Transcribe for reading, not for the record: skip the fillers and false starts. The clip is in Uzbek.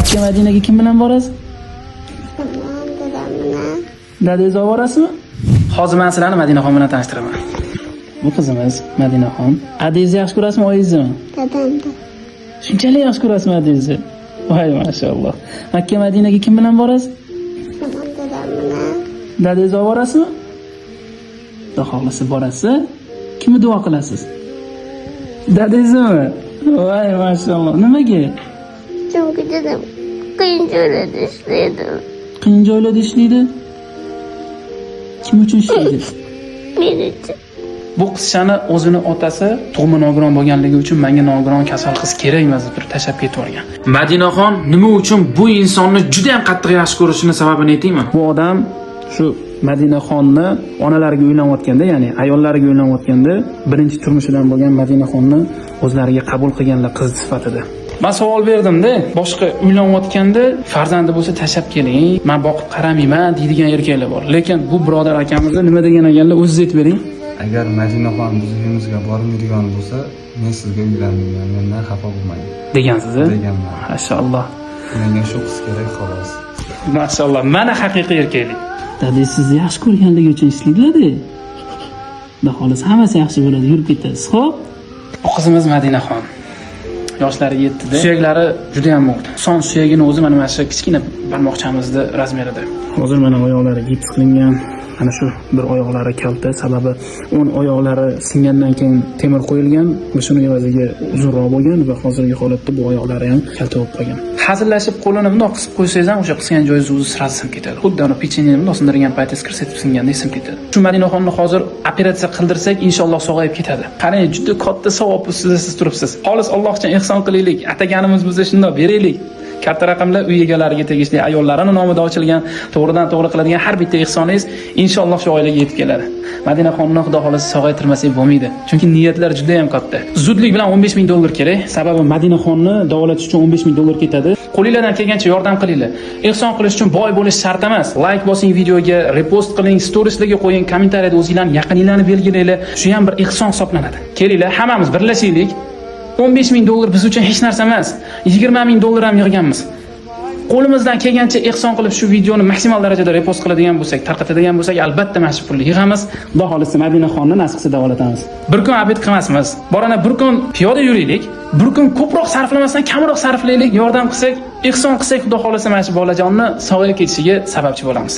Aka Madinaga kim bilan borasiz? Dadangiz olib borasizmi? Hozir men sizlarni Madinaxon bilan tanishtiraman. Bu qizimiz Madinaxon. Adingizni yaxshi ko'rasizmi, oyingizni? Dadamda. Shunchalik yaxshi ko'rasizmi adingizni? Voy mashalloh. Makka Madinaga kim bilan borasiz? Dadam bilan. Dadangizni olib borasizmi? Xudo xohlasa borasiz. Kimni duo qilasiz? Dadangizmi? Voy mashalloh. Nimaga? Chunki dadam qiyin joylarda ishlaydi. Qiyin joylarda ishlaydi. Kim uchun ishlaydi? Men uchun. Bu qizchani o'zini otasi tug'ma nogiron bo'lganligi uchun menga nogiron kasal qiz kerak emas deb tashlab ketib yuborgan. Madinaxon nima uchun bu insonni juda ham qattiq yaxshi ko'rishini sababini aytaymi? Bu odam shu Madinaxonni onalariga uylanayotganda, ya'ni ayollariga uylanayotganda birinchi turmushidan bo'lgan Madinaxonni o'zlariga qabul qilganlar qiz sifatida. Men savol berdim-da, boshqa uylanayotganda farzandi bo'lsa tashlab keling, men boqib qaramayman deydigan erkaklar bor. Lekin bu birodar akamizni nima degan ekanlar, o'zingiz aytib bering. Agar Madinaxon bizimizga bormaydigan bo'lsa, men sizga uylanmayman, mendan xafa bo'lmang degansiz-a? deganman. Mashalloh. Menga shu qiz kerak xolos. Mashalloh, mana haqiqiy erkaklik. Dadangiz sizni yaxshi ko'rganligi uchun ishlaydi-da. Xudo xohlasa hammasi yaxshi bo'ladi, yurib ketasiz, xo'p? Bu qizimiz Madinaxon. Yoshlari 7da. Suyaklari juda ham mo'rt. Son suyagini o'zi mana shu kichkina barmoqchamizni razmerida. Hozir mana oyoqlari gips qilingan. Ana shu bir oyoqlari kalta, sababi 10 oyoqlari singandan keyin temir qo'yilgan, shuni evaziga uzunroq bo'lgan va hozirgi holatda bu oyoqlari ham kalta bo'lib qolgan. Hazillashib qo'lini bundoq qisib qo'ysangiz ham o'sha qisgan joyingiz o'zi sirasi sinib ketadi. Xuddi ana pechenyeni bundoq sindirgan paytingiz kirsatib singandek sinib ketadi. Shu Madinaxonni hozir operatsiya qildirsak, inshaalloh sog'ayib ketadi. Qarang, juda katta savob ustida siz turibsiz. Xolis Alloh uchun ehson qilaylik. Ataganimiz bo'lsa shundoq beraylik. Katta raqamlar uy egalariga tegishli ayollarini nomida ochilgan, to'g'ridan to'g'ri qiladigan har bitta ehsoningiz inshaalloh shu oilaga yetib keladi. Madinaxonni Xudo xolasa sog'aytirmasak bo'lmaydi. Chunki niyatlar juda ham katta. Zudlik bilan $15,000 kerak. Sababi Madinaxonni davolatish uchun $15,000 ketadi. Qo'lingizdan kelgancha yordam qilinglar. Ehson qilish uchun boy bo'lish shart emas. Like bosing videoga, repost qiling, storieslarga qo'ying, kommentariyada o'zingizlarning yaqininglarni belgilaylar. Shu ham bir ehson hisoblanadi. Kelinglar, hammamiz birlashaylik. $15,000 biz uchun hech narsa emas. $20,000 ham yig'ganmiz. Qo'limizdan kelgancha ehson qilib shu videoni maksimal darajada repost qiladigan bo'lsak, tarqatadigan bo'lsak, albatta mana shu pulni yig'amiz. Xudo xolasa Madinaxonni nasibsi davolatamiz. Bir kun abid qilmasmiz. Borana bir kun piyoda yuraylik. Bir kun ko'proq sarflamasdan kamroq sarflaylik, yordam qilsak, ehson qilsak, Xudo xolasa mana shu bolajonni sog'ayib ketishiga sababchi bo'lamiz.